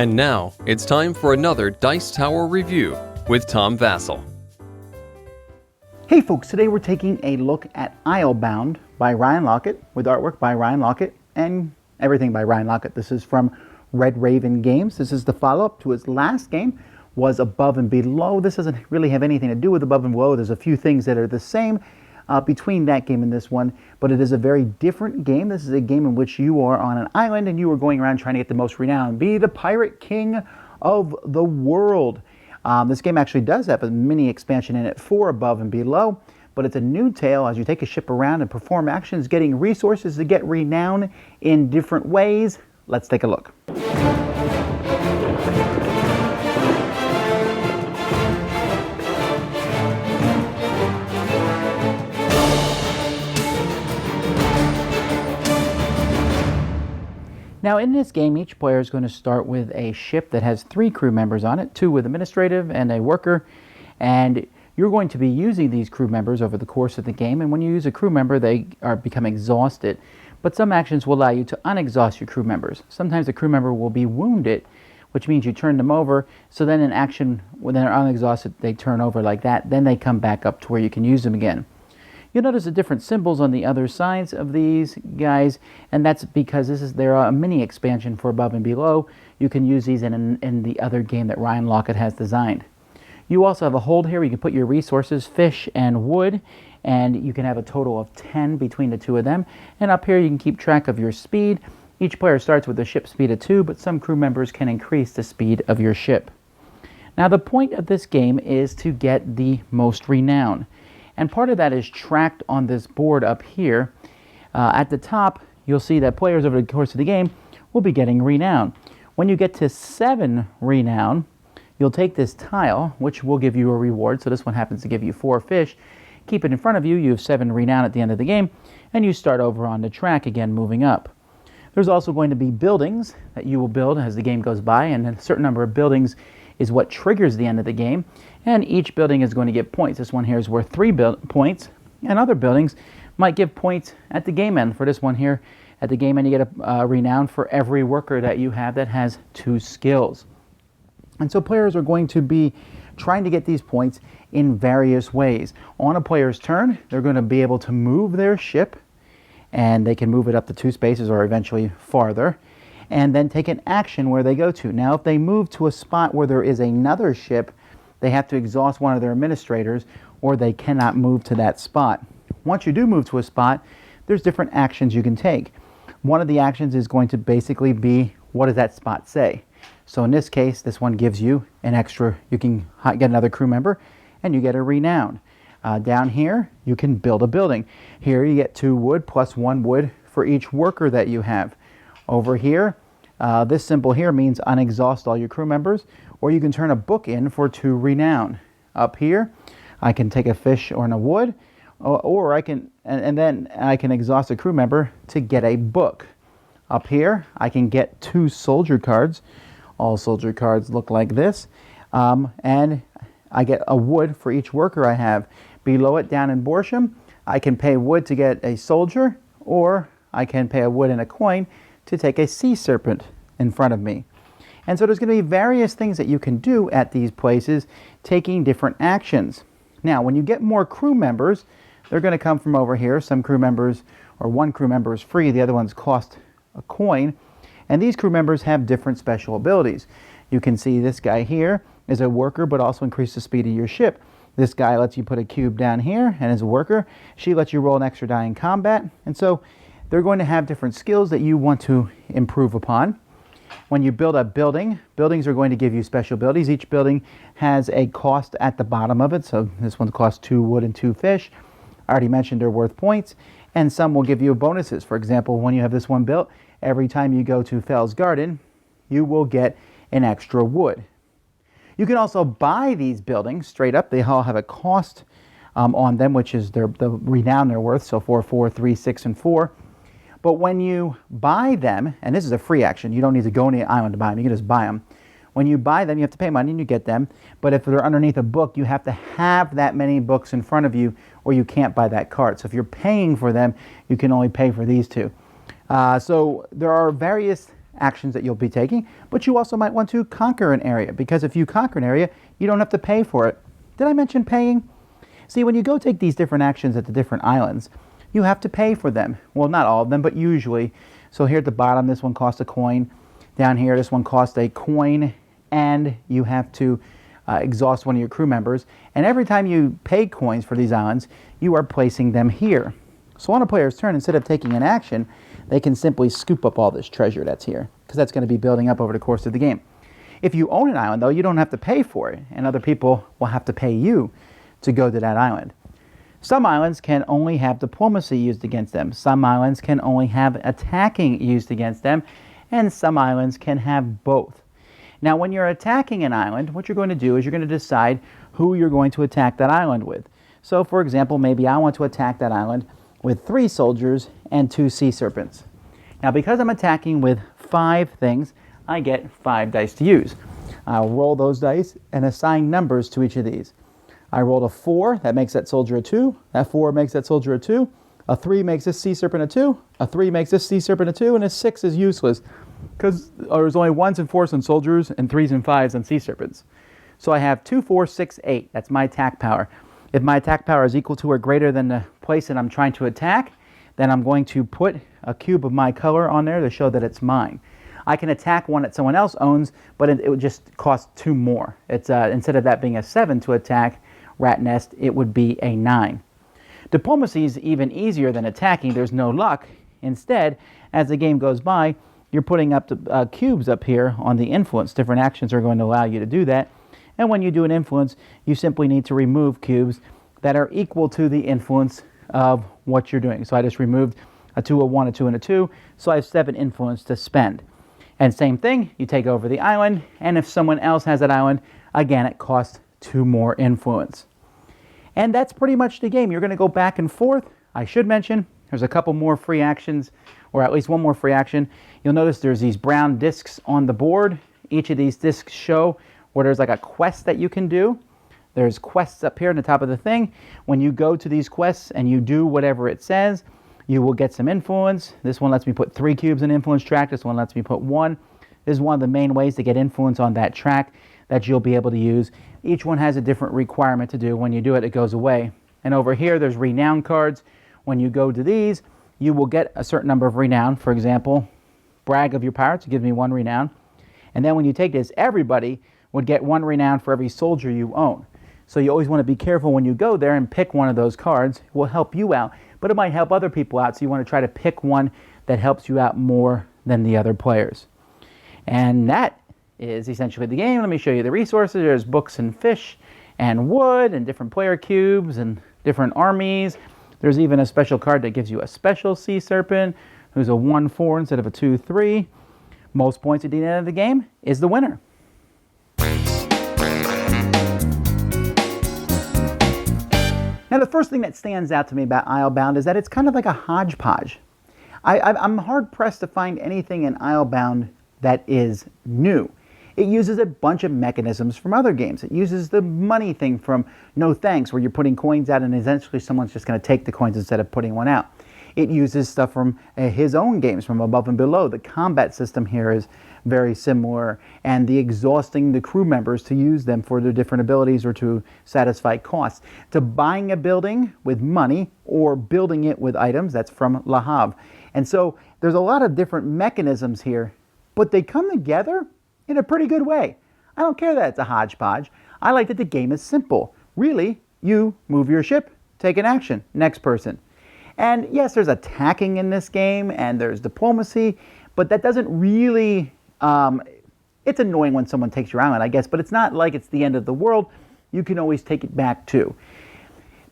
And now, it's time for another Dice Tower review with Tom Vasel. Hey folks, today we're taking a look at Islebound by Ryan Laukat, with artwork by Ryan Laukat and everything by Ryan Laukat. This is from Red Raven Games. This is the follow-up to his last game, was Above and Below. This doesn't really have anything to do with Above and Below. There's a few things that are the same between that game and this one, but it is a very different game. This is a game in which you are on an island and you are going around trying to get the most renown, be the pirate king of the world. This game actually does have a mini expansion in it for Above and Below, but it's a new tale as you take a ship around and perform actions, getting resources to get renown in different ways. Let's take a look. Now in this game, each player is going to start with a ship that has 3 crew members on it, 2 with administrative and a worker, and you're going to be using these crew members over the course of the game, and when you use a crew member, they become exhausted, but some actions will allow you to unexhaust your crew members. Sometimes the crew member will be wounded, which means you turn them over, so then in action, when they're unexhausted, they turn over like that, then they come back up to where you can use them again. You'll notice the different symbols on the other sides of these guys, and that's because they're a mini expansion for Above and Below. You can use these in the other game that Ryan Laukat has designed. You also have a hold here where you can put your resources, fish and wood, and you can have a total of 10 between the 2 of them. And up here you can keep track of your speed. Each player starts with a ship speed of 2, but some crew members can increase the speed of your ship. Now the point of this game is to get the most renown. And part of that is tracked on this board up here. At the top, you'll see that players over the course of the game will be getting renown. When you get to 7 renown, you'll take this tile, which will give you a reward. So this one happens to give you 4 fish. Keep it in front of you. You have 7 renown at the end of the game, and you start over on the track again, moving up. There's also going to be buildings that you will build as the game goes by, and a certain number of buildings is what triggers the end of the game, and each building is going to get points. This one here is worth 3 points, and other buildings might give points at the game end. For this one here, at the game end, you get a renown for every worker that you have that has 2 skills. And so players are going to be trying to get these points in various ways. On a player's turn, they're going to be able to move their ship, and they can move it up to 2 spaces or eventually farther, and then take an action where they go to. Now, if they move to a spot where there is another ship, they have to exhaust one of their administrators, or they cannot move to that spot. Once you do move to a spot, there's different actions you can take. One of the actions is going to basically be, what does that spot say? So in this case, this one gives you an extra, you can get another crew member, and you get a renown. Down here, you can build a building. Here you get 2 wood plus 1 wood for each worker that you have. Over here, this symbol here means unexhaust all your crew members, or you can turn a book in for 2 renown. Up here, I can take a fish or a wood, or I can, and then I can exhaust a crew member to get a book. Up here, I can get 2 soldier cards. All soldier cards look like this, and I get a wood for each worker I have. Below it, down in Borsham, I can pay wood to get a soldier, or I can pay a wood and a coin to take a sea serpent in front of me. And so there's going to be various things that you can do at these places, taking different actions. Now, when you get more crew members, they're going to come from over here. Some crew members, or 1 crew member is free, the other ones cost a coin. And these crew members have different special abilities. You can see this guy here is a worker, but also increase the speed of your ship. This guy lets you put a cube down here, and as a worker, she lets you roll an extra die in combat. And so they're going to have different skills that you want to improve upon. When you build a building, buildings are going to give you special abilities. Each building has a cost at the bottom of it. So this one costs 2 wood and 2 fish. I already mentioned they're worth points. And some will give you bonuses. For example, when you have this one built, every time you go to Fell's Garden, you will get an extra wood. You can also buy these buildings straight up. They all have a cost on them, which is the renown they're worth. So 4, 4, 3, 6, and 4. But when you buy them, and this is a free action, you don't need to go on the island to buy them, you can just buy them. When you buy them, you have to pay money and you get them. But if they're underneath a book, you have to have that many books in front of you or you can't buy that card. So if you're paying for them, you can only pay for these 2. So there are various actions that you'll be taking, but you also might want to conquer an area, because if you conquer an area, you don't have to pay for it. Did I mention paying? See, when you go take these different actions at the different islands, you have to pay for them. Well, not all of them, but usually. So here at the bottom, this one costs a coin. Down here, this one costs a coin, and you have to exhaust one of your crew members. And every time you pay coins for these islands, you are placing them here. So on a player's turn, instead of taking an action, they can simply scoop up all this treasure that's here, because that's going to be building up over the course of the game. If you own an island, though, you don't have to pay for it, and other people will have to pay you to go to that island. Some islands can only have diplomacy used against them. Some islands can only have attacking used against them, and some islands can have both. Now, when you're attacking an island, what you're going to do is you're going to decide who you're going to attack that island with. So, for example, maybe I want to attack that island with 3 soldiers and 2 sea serpents. Now, because I'm attacking with 5 things, I get 5 dice to use. I'll roll those dice and assign numbers to each of these. I rolled a 4, that makes that soldier a 2. That 4 makes that soldier a 2. A 3 makes this sea serpent a 2. A 3 makes this sea serpent a 2. And a 6 is useless, because there's only 1s and 4s on soldiers and 3s and 5s on sea serpents. So I have 2, 4, 6, 8. That's my attack power. If my attack power is equal to or greater than the place that I'm trying to attack, then I'm going to put a cube of my color on there to show that it's mine. I can attack one that someone else owns, but it would just cost 2 more. It's instead of that being a 7 to attack Rat Nest, it would be a 9. Diplomacy is even easier than attacking. There's no luck. Instead, as the game goes by, you're putting up the, cubes up here on the influence. Different actions are going to allow you to do that. And when you do an influence, you simply need to remove cubes that are equal to the influence of what you're doing. So I just removed a 2, a 1, a 2, and a 2, so I have 7 influence to spend. And same thing, you take over the island, and if someone else has that island, again, it costs 2 more influence. And that's pretty much the game. You're going to go back and forth. I should mention, there's a couple more free actions, or at least one more free action. You'll notice there's these brown discs on the board. Each of these discs show where there's like a quest that you can do. There's quests up here on the top of the thing. When you go to these quests and you do whatever it says, you will get some influence. This one lets me put 3 cubes in influence track. This one lets me put 1. This is one of the main ways to get influence on that track that you'll be able to use. Each one has a different requirement to do. When you do it, it goes away. And over here, there's renown cards. When you go to these, you will get a certain number of renown. For example, brag of your pirates gives me 1 renown. And then when you take this, everybody would get 1 renown for every soldier you own. So you always want to be careful when you go there and pick one of those cards. It will help you out, but it might help other people out. So you want to try to pick one that helps you out more than the other players. And that is essentially the game. Let me show you the resources. There's books and fish and wood and different player cubes and different armies. There's even a special card that gives you a special sea serpent who's a 1-4 instead of a 2-3. Most points at the end of the game is the winner. Now, the first thing that stands out to me about Islebound is that it's kind of like a hodgepodge. I'm hard-pressed to find anything in Islebound that is new. It uses a bunch of mechanisms from other games. It uses the money thing from No Thanks, where you're putting coins out and eventually someone's just going to take the coins instead of putting one out. It uses stuff from his own games, from Above and Below. The combat system here is very similar, and the exhausting the crew members to use them for their different abilities or to satisfy costs. To buying a building with money or building it with items, that's from Le Havre. And so there's a lot of different mechanisms here, but they come together in a pretty good way. I don't care that it's a hodgepodge. I like that the game is simple. Really, you move your ship, take an action, next person. And yes, there's attacking in this game and there's diplomacy, but that doesn't really, it's annoying when someone takes your island, I guess, but it's not like it's the end of the world. You can always take it back too.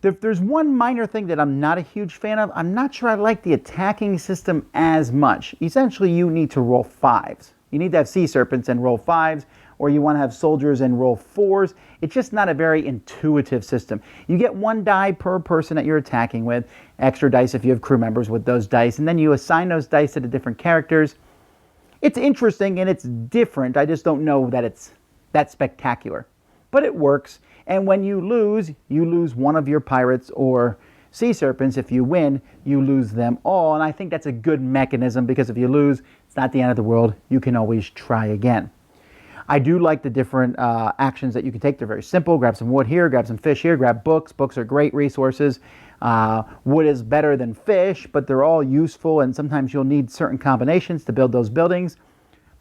There's one minor thing that I'm not a huge fan of. I'm not sure I like the attacking system as much. Essentially, you need to roll 5s. You need to have sea serpents and roll 5s, or you want to have soldiers and roll 4s. It's just not a very intuitive system. You get 1 die per person that you're attacking with, extra dice if you have crew members with those dice, and then you assign those dice to the different characters. It's interesting and it's different. I just don't know that it's that spectacular. But it works, and when you lose one of your pirates or sea serpents. If you win, you lose them all, and I think that's a good mechanism, because if you lose, It's not the end of the world. You can always try again. I do like the different actions that you can take. They're very simple. Grab some wood here, grab some fish here, grab books. Books are great resources. Wood is better than fish, but they're all useful, and sometimes you'll need certain combinations to build those buildings.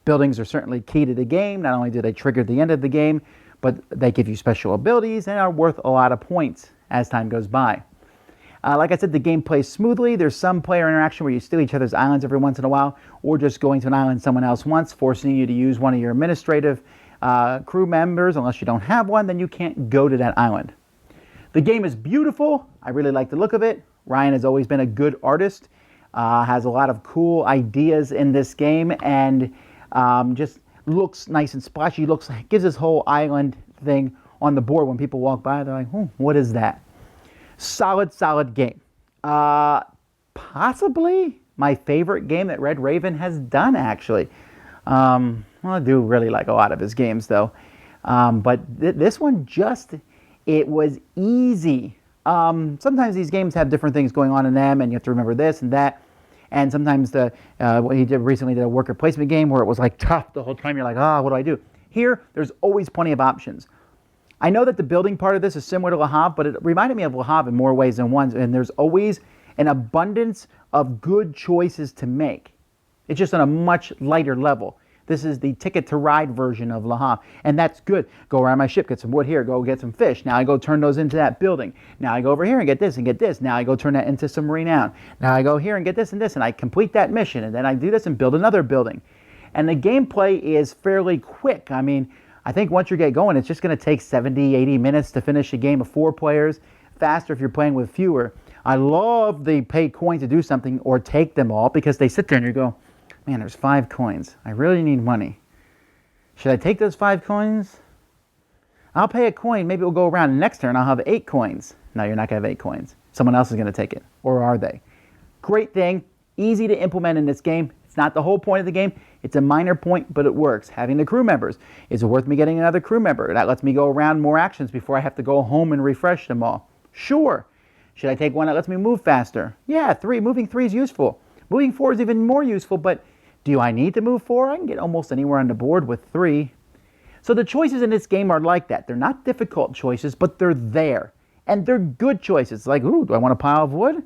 Buildings are certainly key to the game. Not only do they trigger the end of the game, but they give you special abilities and are worth a lot of points as time goes by. Like I said, the game plays smoothly. There's some player interaction where you steal each other's islands every once in a while, or just going to an island someone else wants, forcing you to use one of your administrative crew members. Unless you don't have one, then you can't go to that island. The game is beautiful. I really like the look of it. Ryan has always been a good artist, has a lot of cool ideas in this game, and just looks nice and splashy. Gives this whole island thing on the board. When people walk by, they're like, what is that? Solid game. Possibly my favorite game that Red Raven has done, actually. I do really like a lot of his games, though. But this one it was easy. Sometimes these games have different things going on in them, and you have to remember this and that. And sometimes what he recently did a worker placement game where it was like tough the whole time. You're like, what do I do? Here, there's always plenty of options. I know that the building part of this is similar to Le Havre, but it reminded me of Le Havre in more ways than one. And there's always an abundance of good choices to make. It's just on a much lighter level. This is the Ticket to Ride version of Le Havre, and that's good. Go around my ship, get some wood here, go get some fish. Now I go turn those into that building. Now I go over here and get this and get this. Now I go turn that into some renown. Now I go here and get this, and I complete that mission, and then I do this and build another building. And the gameplay is fairly quick. I mean, I think once you get going, it's just going to take 70, 80 minutes to finish a game of 4 players. Faster if you're playing with fewer. I love the pay coin to do something or take them all, because they sit there and you go, man, there's 5 coins. I really need money. Should I take those 5 coins? I'll pay a coin. Maybe it will go around. Next turn, I'll have 8 coins. No, you're not going to have 8 coins. Someone else is going to take it. Or are they? Great thing. Easy to implement in this game. It's not the whole point of the game. It's a minor point, but it works. Having the crew members. Is it worth me getting another crew member? That lets me go around more actions before I have to go home and refresh them all. Sure. Should I take one that lets me move faster? Yeah, 3. Moving 3 is useful. Moving 4 is even more useful, but do I need to move 4? I can get almost anywhere on the board with 3. So the choices in this game are like that. They're not difficult choices, but they're there. And they're good choices. Like, do I want a pile of wood?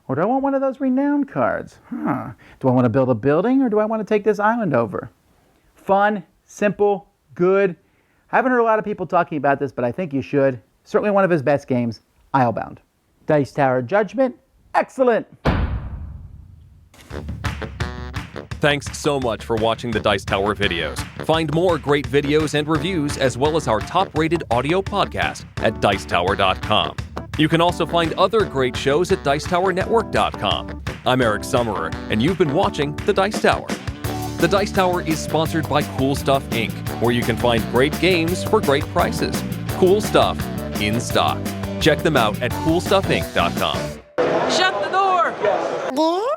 Or do I want one of those renown cards? Do I want to build a building, or do I want to take this island over? Fun, simple, good. I haven't heard a lot of people talking about this, but I think you should. Certainly one of his best games, Islebound. Dice Tower Judgment, excellent. Thanks so much for watching the Dice Tower videos. Find more great videos and reviews, as well as our top-rated audio podcast at Dicetower.com. You can also find other great shows at Dicetowernetwork.com. I'm Eric Summerer, and you've been watching The Dice Tower. The Dice Tower is sponsored by Cool Stuff Inc., where you can find great games for great prices. Cool stuff in stock. Check them out at CoolStuffInc.com. Shut the door!